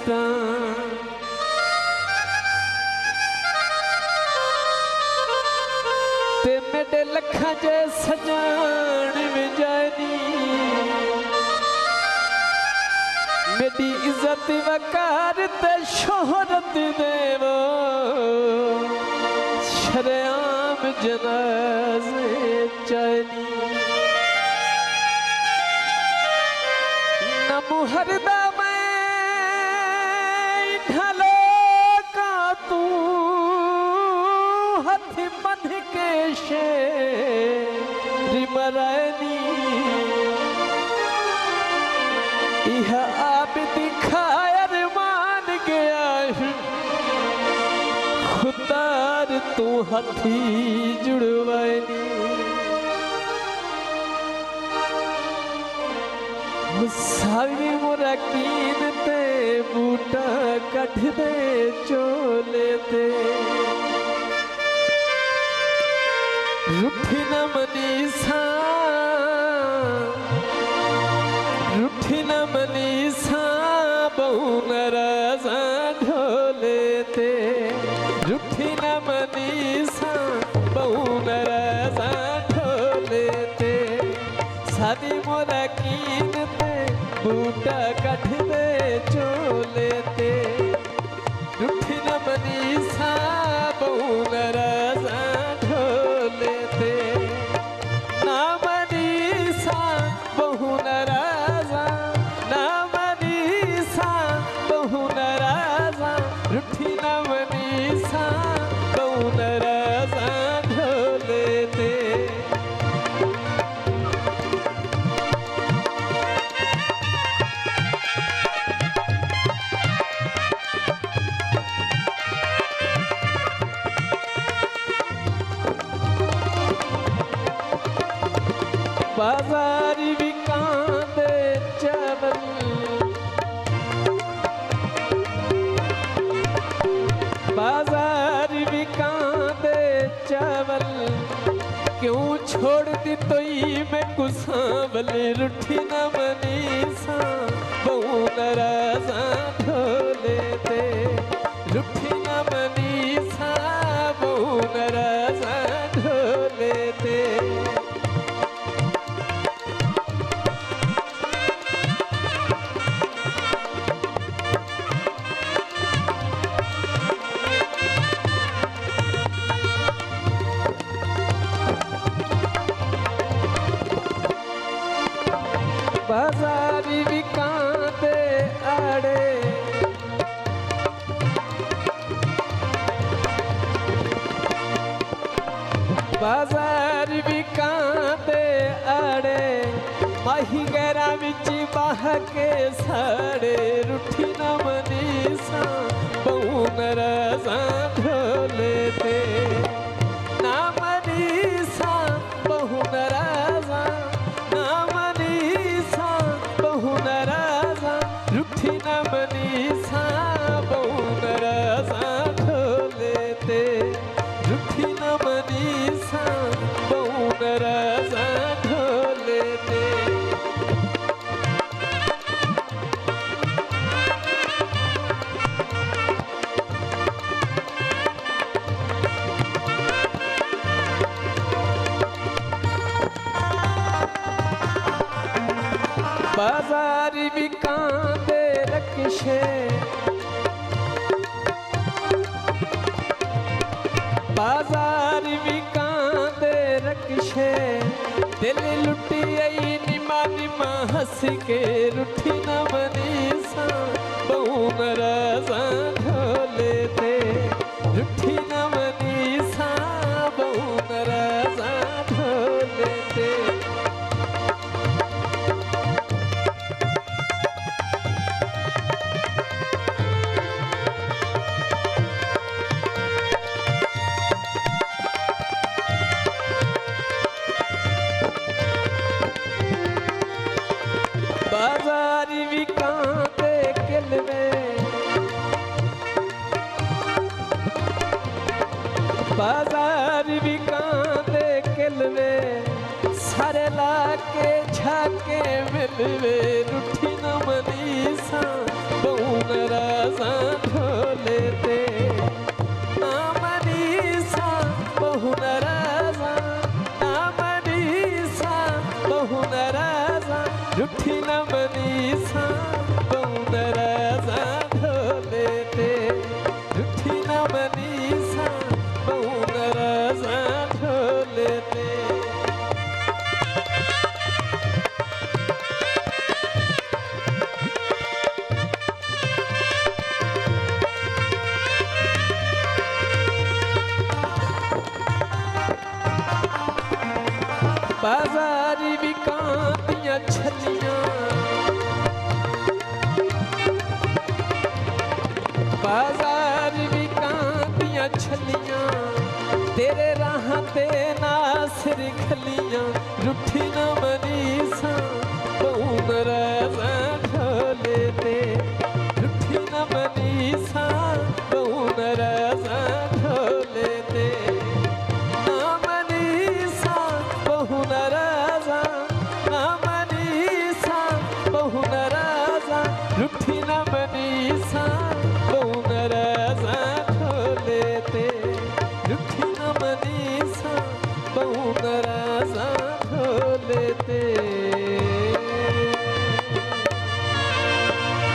सटा ते मेरे लखा जे सजान में जानी मेरी इज्जत वकार ते शोहरत देवो शरेआम जनाजे चानी न मुहरदा मैं ढलो का तू हथ बंध के शेरी मरानी यह आप दिखायर मान गया खुदार तू हथी जुड़वानी सावी मोरा कीन ते बूटा कट दे चोले ते रुठी न मनीसा रुठी न मनीसा बहु नराजा ढोले ते रुठी न मनीसा बहु नराजा ढोले ते सादी मोरा कीन ते बूटा कट दे चोले ते रुठी न मनीसा बहु नराजा ढोले ते ना मनीसा बहु नराजा ना मनीसा बहु नराजा रुठी न मनीसा बहु नराजा ढोले ते बाजारी भी कांदे चावल बाजारी भी कांदे चावल क्यों छोड़ दी तोई मैं कुसावल रुठी न मनीसा बहु नराजा ढोले ते रुठी न मनीसा बहु नराजा ढोले ते बाजारी भी कांदे आड़े बाजारी भी कांदे आड़े माही गैरा विच बाह के साड़े रुठी न मनीसा बहु नराजा ढोले ते ना मनीसा बहु नराजा रुठी न मनीसा बहु नराजा ढोले ते रुठी न मनीसा बहु नराजा ढोले ते बाजारी भी कांदे रक्षे बाजारी भी कांदे रक्षे दिल लुटी आई निमा निमा हंस के रुठी न मनीसा बहु नराजा ढोले ते रुठी न मनीसा बहु नराजा ढोले ते बाजारी भी कांदे किलवे बाजारी भी कांदे किलवे सारे लाके झाके मिलवे रुठी न मनीसा बहु नराजा ढोले ते मनीषा बहु नराजा मनीषा बहु नराजा रुठी न मनीषा बहु नराजा ढोले ते रुठी न मनीषा बहु नराजा ढोले ते बाजारी बिकातियां छलियां बाजारी बिकातियां छलियां तेरे राह ते नासिर खलियां रुठी न मनीषा बहु नराजा ढोले ते रुठी न मनीषा बहु नराजा ढोले ते बहु नराजा मनीषा बहु नराजा रुठी न मनीषा बहु नराजा ढोले ते रुठी न मनीषा बहु नराजा ढोले ते